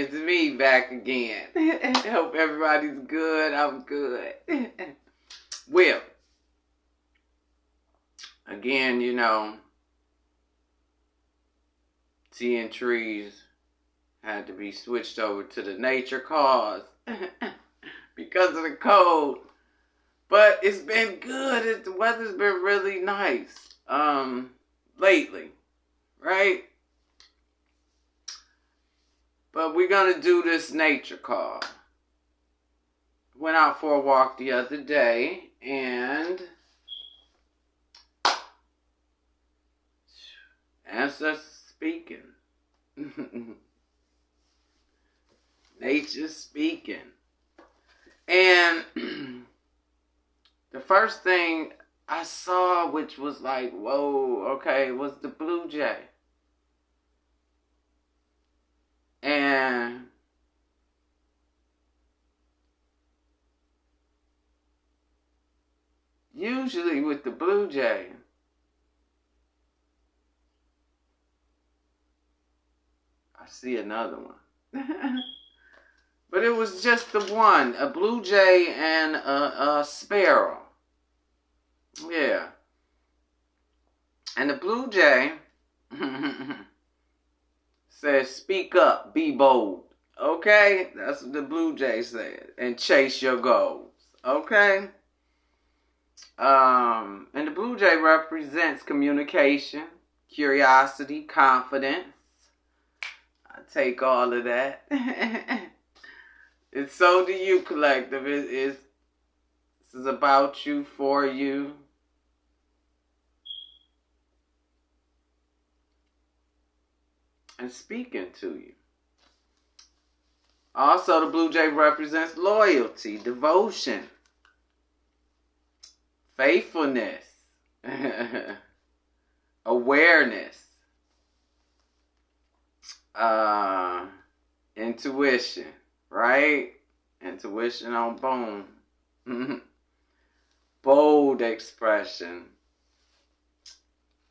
it's me back again. Hope everybody's good. I'm good. Well, again, you know, tea and trees had to be switched over to the nature cause because of the cold. But it's been good. The weather's been really nice lately, right? But we're going to do this nature call. Went out for a walk the other day and answer speaking. Nature speaking. And the first thing I saw, which was like, whoa, okay, was the blue jay. And usually with the blue jay, I see another one. But it was just the one, a blue jay and a sparrow. Yeah. And the blue jay says, speak up, be bold. Okay? That's what the blue jay said. And chase your goals. Okay? And the blue jay represents communication, curiosity, confidence. I take all of that. And so do you, collective. This is about you, for you. And speaking to you. Also, the blue jay represents loyalty, devotion, faithfulness, awareness, intuition, right? Intuition on bone. Bold expression.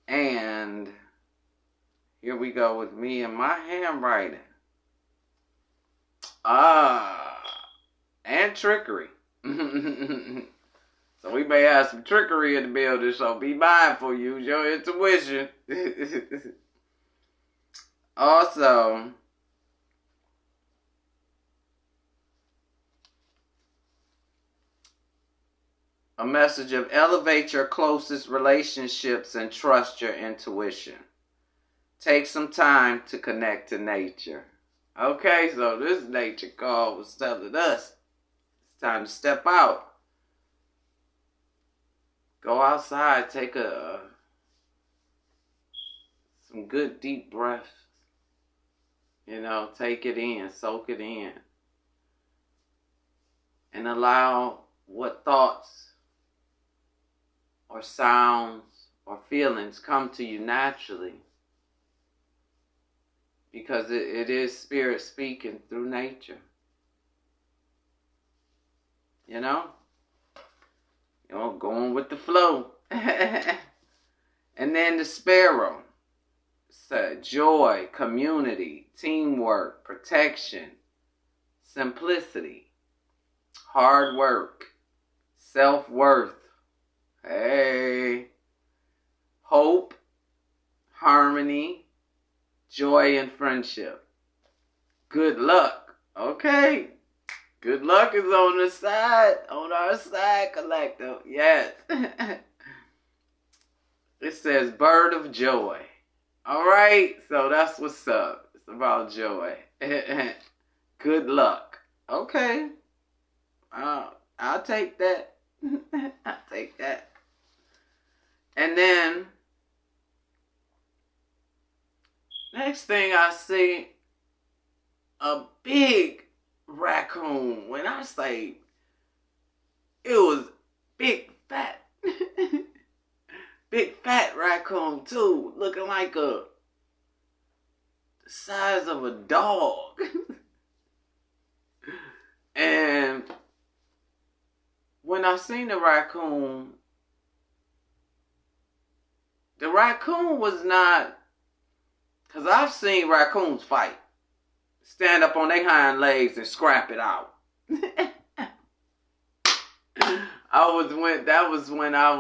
And here we go with me and my handwriting. And trickery. So we may have some trickery in the building, so be mindful. Use your intuition. Also, a message of elevate your closest relationships and trust your intuition. Take some time to connect to nature. Okay, so this nature call was telling us it's time to step out. Go outside, take some good deep breaths. You know, take it in, soak it in. And allow what thoughts or sounds or feelings come to you naturally. Because it is spirit speaking through nature. You know? You know, going with the flow. And then the sparrow. So joy, community, teamwork, protection, simplicity, hard work, self-worth, hey, hope, harmony, joy and friendship. Good luck. Okay. Good luck is on the side. On our side, collective. Yes. It says bird of joy. Alright. So that's what's up. It's about joy. Good luck. Okay. I'll take that. I'll take that. And then next thing I see, a big raccoon. When I say it was big fat, big fat raccoon too, looking like the size of a dog. And when I seen the raccoon was not, because I've seen raccoons fight. stand up on their hind legs and scrap it out. That was when I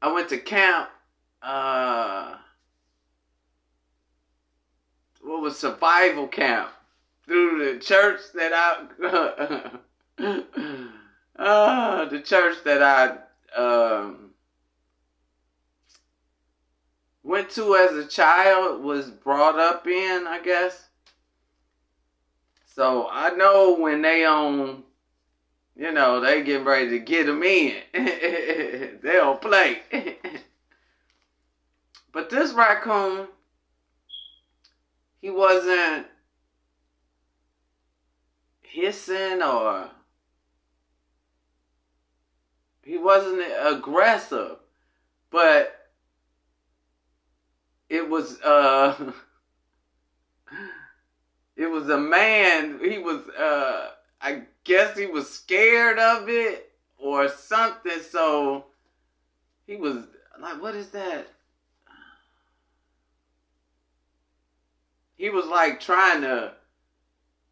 went to camp. What was survival camp through the church that the church that I went to as a child, was brought up in, I guess. So I know when they they getting ready to get them in. They don't play. But this raccoon, he wasn't hissing or he wasn't aggressive, but it was it was a man. He was I guess he was scared of it or something, so he was like, what is that? He was like trying to,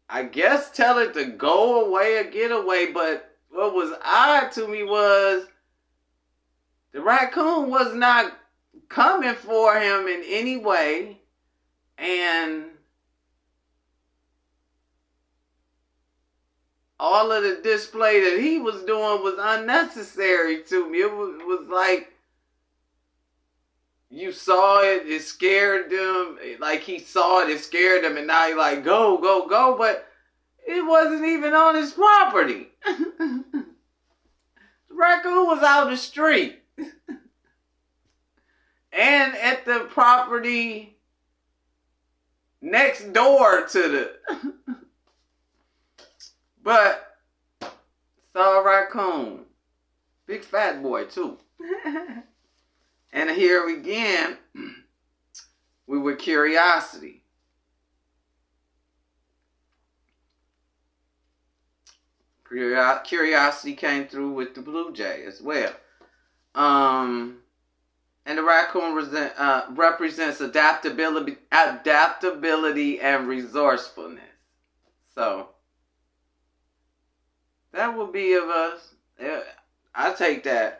I guess, tell it to go away or get away, but what was odd to me was the raccoon was not coming for him in any way, and all of the display that he was doing was unnecessary to me. It was like, you saw it, it scared them. Like he saw it, it scared them, and now he's like, go, go, go. But it wasn't even on his property. The raccoon was out the street. And at the property next door to the... But saw a raccoon. Big fat boy too. And here again, we were curiosity. Curiosity came through with the blue jay as well. And the raccoon represents adaptability and resourcefulness. So that would be of us. I take that.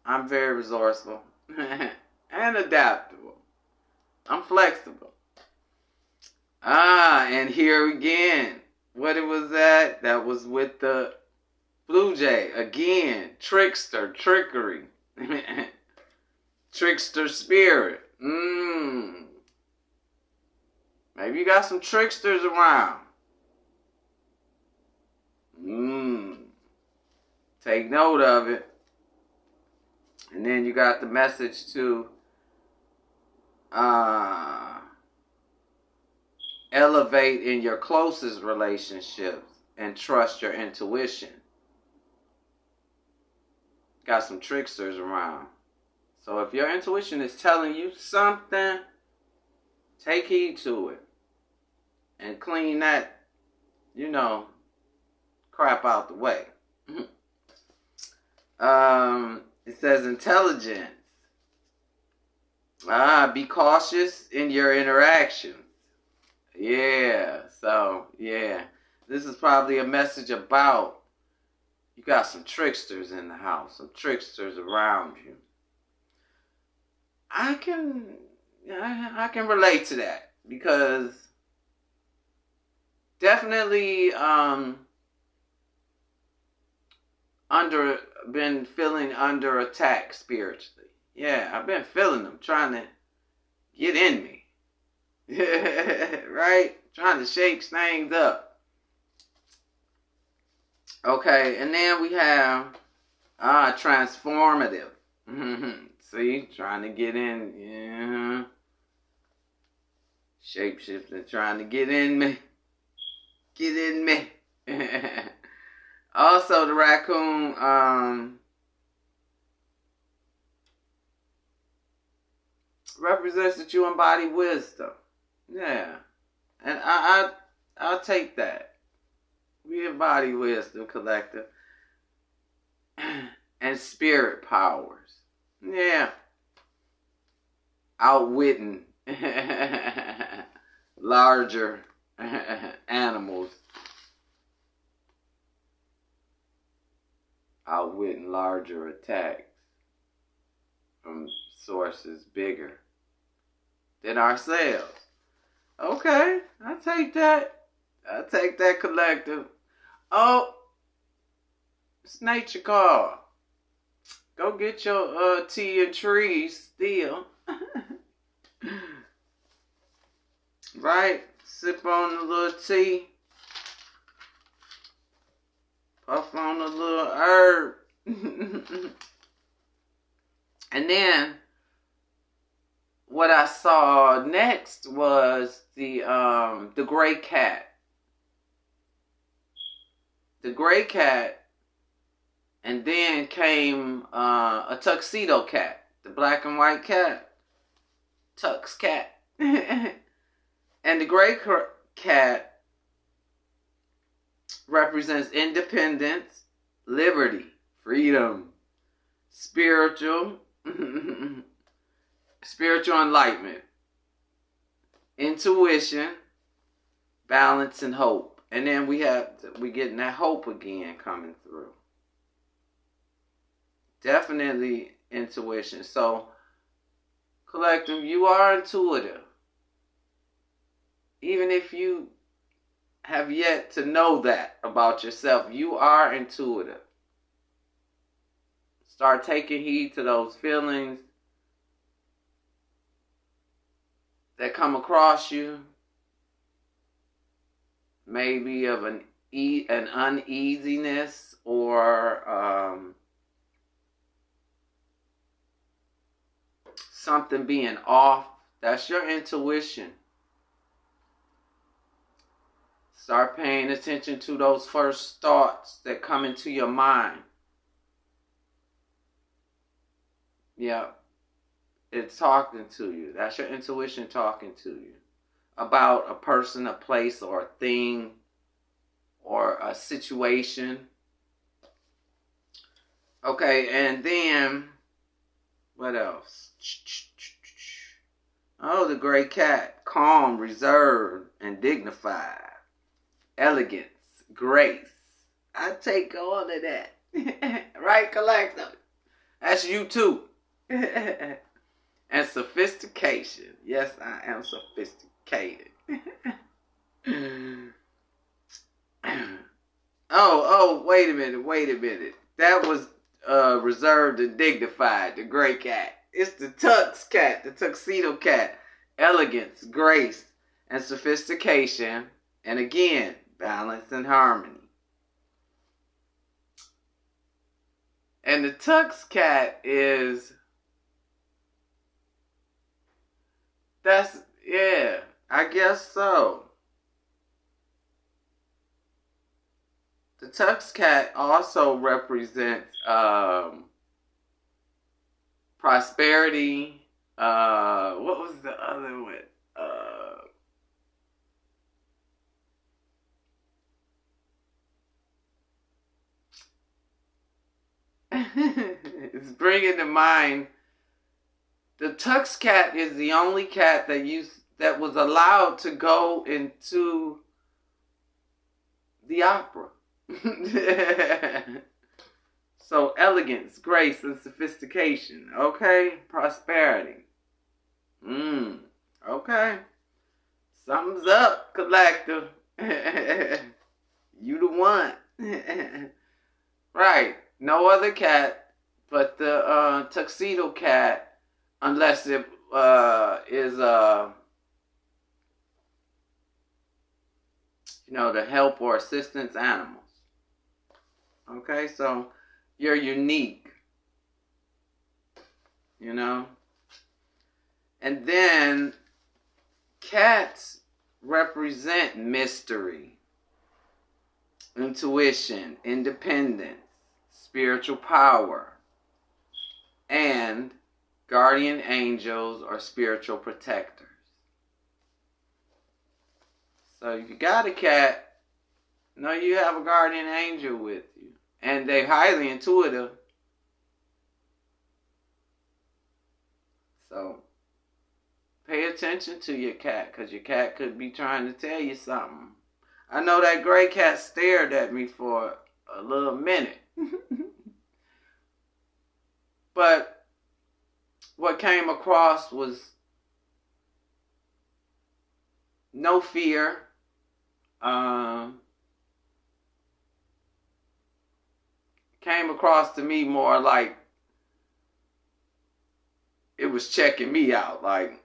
I'm very resourceful and adaptable. I'm flexible. And here again, what it was at, that was with the blue jay. Again, trickster, trickery. Trickster spirit. Maybe you got some tricksters around. Take note of it. And then you got the message to elevate in your closest relationships and trust your intuition. Got some tricksters around. So if your intuition is telling you something, take heed to it. And clean that, crap out the way. It says intelligence. Be cautious in your interactions. Yeah, so, yeah. This is probably a message about you got some tricksters in the house, some tricksters around you. I can relate to that because definitely been feeling under attack spiritually. Yeah, I've been feeling them trying to get in me. Right? Trying to shake things up. Okay, and then we have transformative. See, trying to get in. Yeah. Shapeshifting, trying to get in me. Get in me. Also, the raccoon represents that you embody wisdom. Yeah. And I'll take that. We embody wisdom, collective. And spirit powers. Yeah. Outwitting larger animals outwitting larger attacks from sources bigger than ourselves. Okay, I take that. I take that, collective. Oh, it's nature call. Go get your tea and trees still. Right? Sip on a little tea. Puff on a little herb. And then what I saw next was the gray cat. The gray cat, and then came a tuxedo cat, the black and white cat, tux cat. And the gray cat represents independence, liberty, freedom, spiritual enlightenment, intuition, balance, and hope. And then we getting that hope again coming through. Definitely intuition. So, collective, you are intuitive. Even if you have yet to know that about yourself, you are intuitive. Start taking heed to those feelings that come across you. Maybe of an uneasiness or something being off. That's your intuition. Start paying attention to those first thoughts that come into your mind. Yeah, it's talking to you. That's your intuition talking to you about a person, a place, or a thing, or a situation. Okay, and then what else? Oh, the gray cat, calm, reserved, and dignified. Elegance, grace. I take all of that. Right, collective? That's you too. And sophistication. Yes, I am sophisticated. Oh, wait a minute. That was reserved and dignified, the gray cat. It's the tux cat, the tuxedo cat. Elegance, grace, and sophistication. And again, balance and harmony. And the tux cat is... yeah, I guess so. The tux cat also represents prosperity. What was the other one? It's bringing to mind. The tux cat is the only cat that was allowed to go into the opera. So elegance, grace, and sophistication. Okay, prosperity. Okay. Something's up, collective. You the one. Right. No other cat but the tuxedo cat, unless it is the help or assistance animals. Okay, so you're unique. And then cats represent mystery, intuition, independence, spiritual power, and guardian angels or spiritual protectors. So if you got a cat, know you have a guardian angel with you. And they're highly intuitive. So pay attention to your cat, because your cat could be trying to tell you something. I know that gray cat stared at me for a little minute. But what came across was no fear. Came across to me more like it was checking me out, like,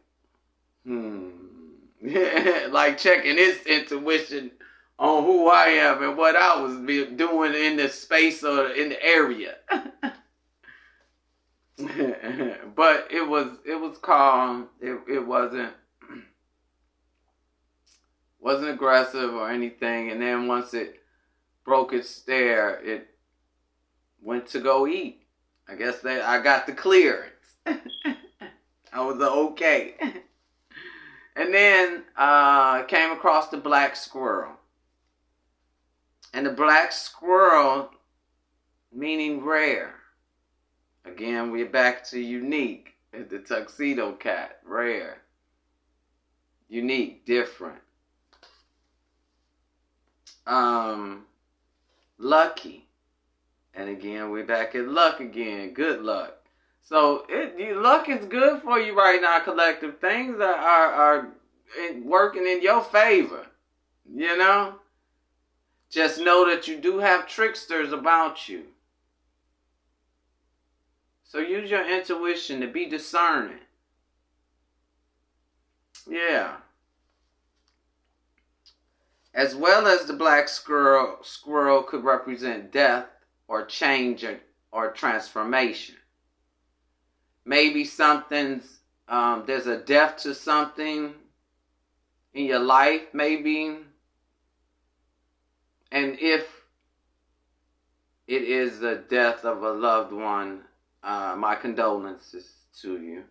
like checking its intuition on who I am and what I was doing in the space or in the area. But it was calm. It wasn't aggressive or anything. And then once it broke its stare, it went to go eat. I guess that I got the clearance. I was okay. And then came across the black squirrel. And the black squirrel, meaning rare. Again, we're back to unique. The tuxedo cat, rare. Unique, different. Lucky. And again, we're back at luck again. Good luck. So luck is good for you right now, collective. Things are working in your favor. You know? Just know that you do have tricksters about you. So use your intuition to be discerning. Yeah. As well as the black squirrel could represent death or change or transformation. Maybe something's, there's a death to something in your life, maybe. And if it is the death of a loved one, my condolences to you.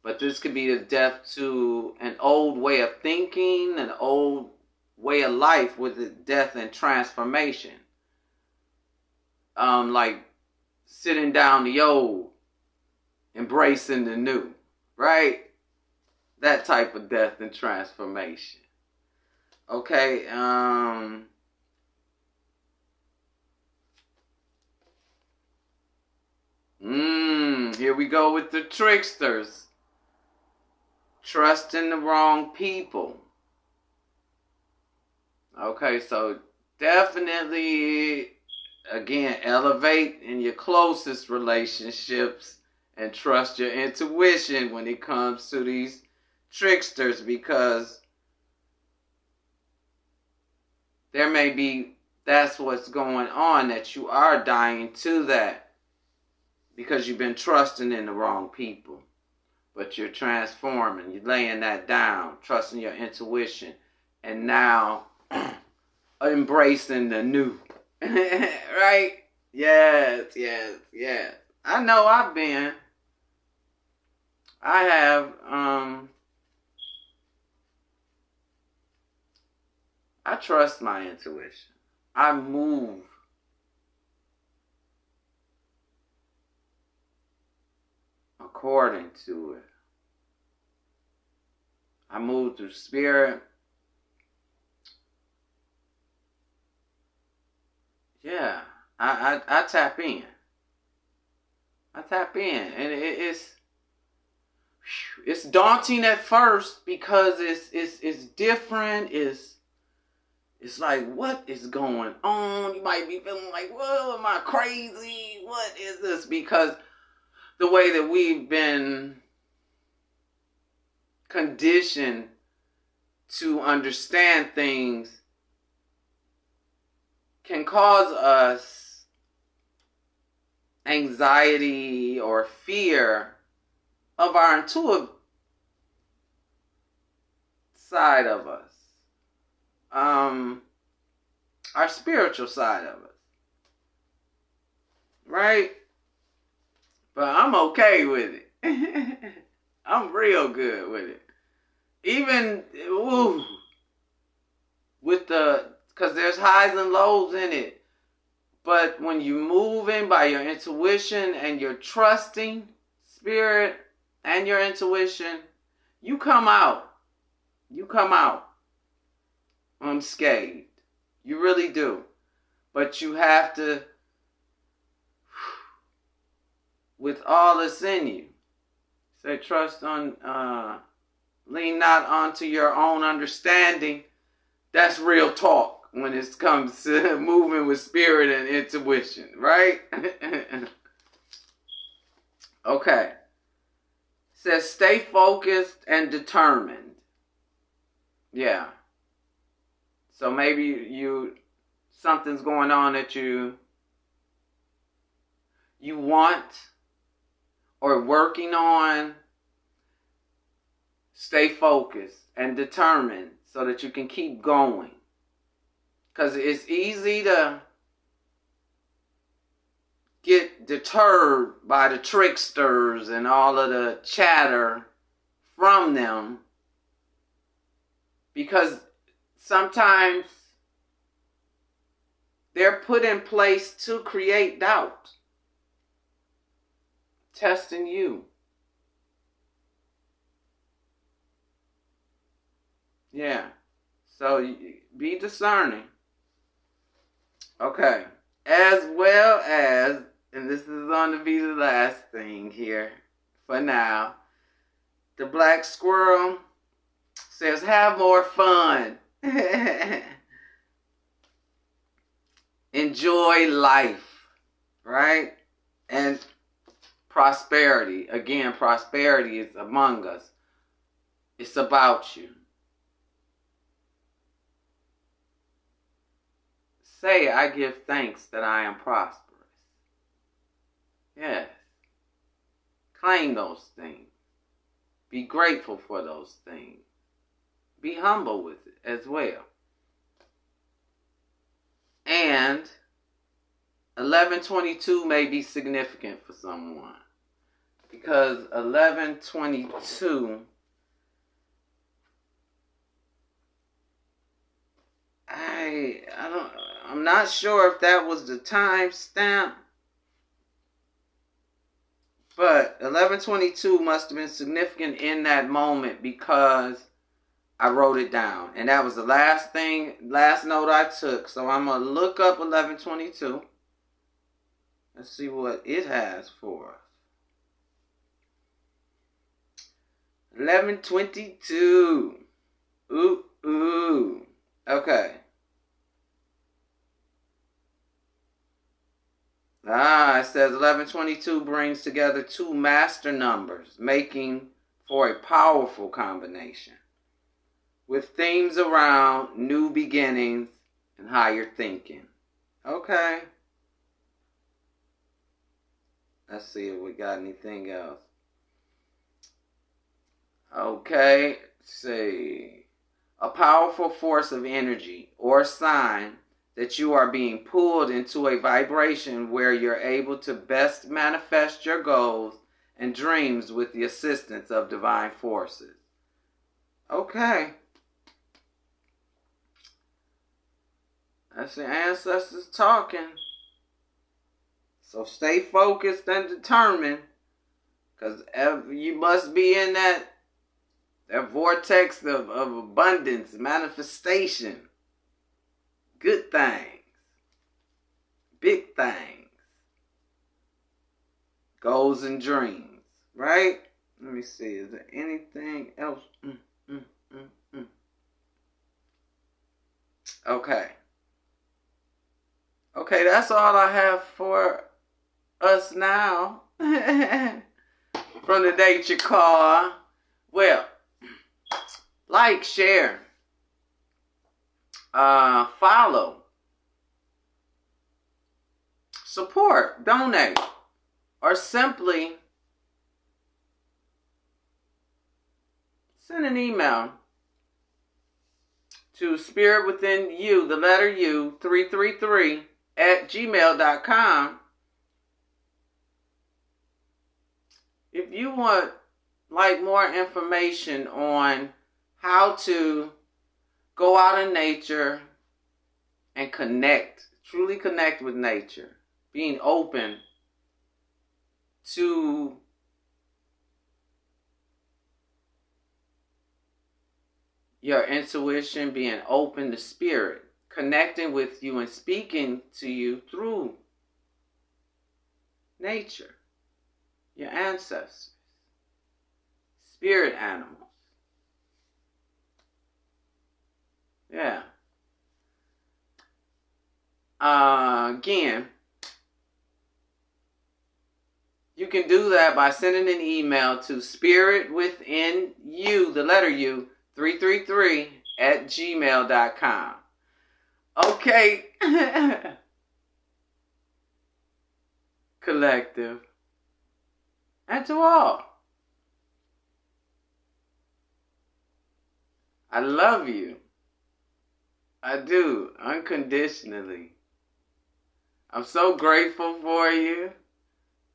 But this could be the death to an old way of thinking, an old way of life with the death and transformation. Like sitting down the old, embracing the new, right? That type of death and transformation. Okay, here we go with the tricksters. Trusting the wrong people. Okay, so definitely, again, elevate in your closest relationships and trust your intuition when it comes to these tricksters, because there may be, that's what's going on, that you are dying to that because you've been trusting in the wrong people. But you're transforming, you're laying that down, trusting your intuition, and now embracing the new. Right? Yes. I know I have, I trust my intuition. I move according to it. I move through spirit. Yeah, I tap in. I tap in, and it's daunting at first because it's different. It's like, what is going on? You might be feeling like, whoa, am I crazy? What is this? Because the way that we've been conditioned to understand things can cause us anxiety or fear of our intuitive side of us. Our spiritual side of us. Right? But I'm okay with it. I'm real good with it. Even, because there's highs and lows in it. But when you move in by your intuition and you're trusting spirit and your intuition, you come out. You come out unscathed. You really do. But you have to, with all that's in you, say lean not onto your own understanding. That's real talk when it comes to moving with spirit and intuition, right? Okay. It says stay focused and determined. Yeah. So maybe something's going on that you want or working on. Stay focused and determined so that you can keep going. Because it's easy to get deterred by the tricksters and all of the chatter from them. Because sometimes they're put in place to create doubt. Testing you. Yeah. So be discerning. Okay. As well as, and this is going to be the last thing here for now, the black squirrel says, have more fun. Enjoy life. Right? And prosperity. Again, prosperity is among us. It's about you. Say, I give thanks that I am prosperous. Yes. Claim those things. Be grateful for those things. Be humble with it as well. And 1122 may be significant for someone. Because 1122... I'm not sure if that was the time stamp, but 1122 must have been significant in that moment because I wrote it down. And that was the last note I took. So I'm going to look up 1122. Let's see what it has for us. 1122. Ooh. Okay. It says 1122 brings together two master numbers, making for a powerful combination with themes around new beginnings and higher thinking. Okay. Let's see if we got anything else. Okay. Let's see. A powerful force of energy or sign that you are being pulled into a vibration where you're able to best manifest your goals and dreams with the assistance of divine forces. Okay. That's the ancestors talking. So stay focused and determined, because you must be in that vortex of abundance, manifestation. Good things. Big things. Goals and dreams. Right? Let me see. Is there anything else? Okay. Okay, that's all I have for us now. From the nature call. Well, like, share. Follow, support, donate, or simply send an email to spiritwithinyou, the letter U, 333 at gmail.com. If you want more information on how to go out in nature and truly connect with nature. Being open to your intuition being open to spirit, connecting with you and speaking to you through nature, your ancestors, spirit animals. Yeah. Again, you can do that by sending an email to spiritwithinyou, the letter U, 333 @gmail.com. Okay. Collective. And to all, I love you. I do, unconditionally. I'm so grateful for you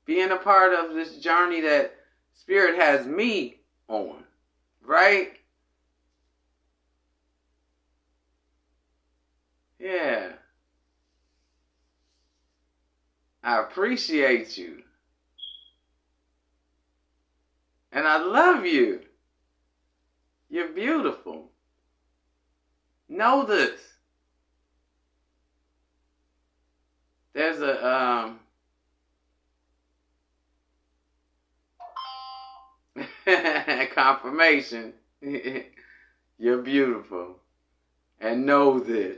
being a part of this journey that Spirit has me on, right? Yeah. I appreciate you. And I love you. You're beautiful. Know this. There's a confirmation. You're beautiful. And know this.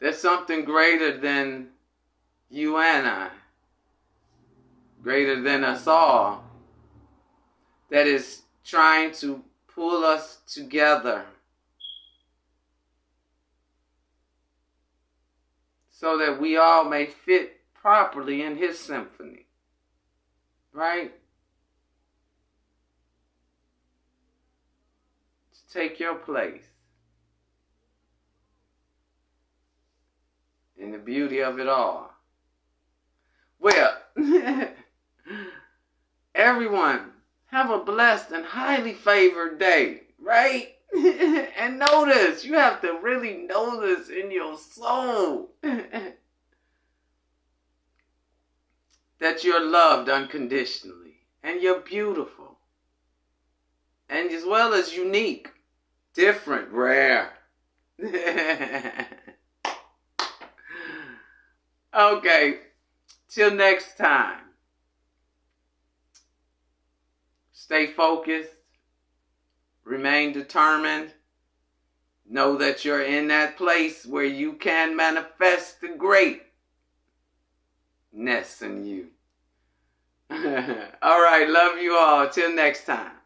There's something greater than you and I, greater than us all, that is trying to pull us together so that we all may fit properly in His symphony, right? To take your place in the beauty of it all. Well, everyone, have a blessed and highly favored day, right? And know this, you have to really know this in your soul. That you're loved unconditionally. And you're beautiful. And as well as unique. Different, rare. Okay. Till next time. Stay focused. Remain determined. Know that you're in that place where you can manifest the greatness in you. All right. Love you all. Till next time.